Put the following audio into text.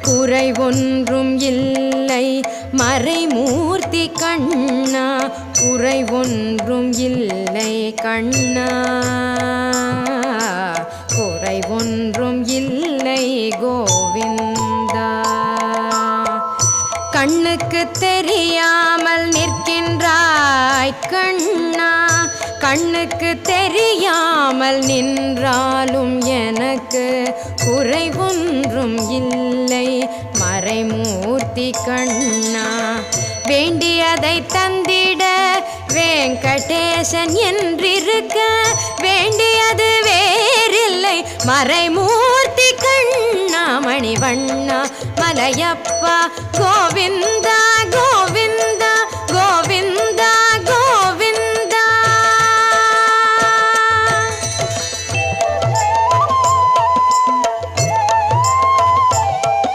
குறை ஒன்றும் இல்லை மறைமூர்த்தி கண்ணா, குறை ஒன்றும் இல்லை கண்ணா, குறை ஒன்றும் இல்லை கோவிந்தா. கண்ணுக்கு தெரியாமல் நிற்கின்றாய் கண்ணா, கண்ணுக்கு தெரியாமல் நின்றாலும் எனக்கு குறை ஒன்றும் இல்லை மறைமூர்த்தி கண்ணா. வேண்டியதை தந்திட வெங்கடேசன் என்றிருக்க, வேண்டியது வேறில்லை மறைமூர்த்தி கண்ணா. மணிவண்ணா மலையப்பா கோவிந்தா கோவிந்தா.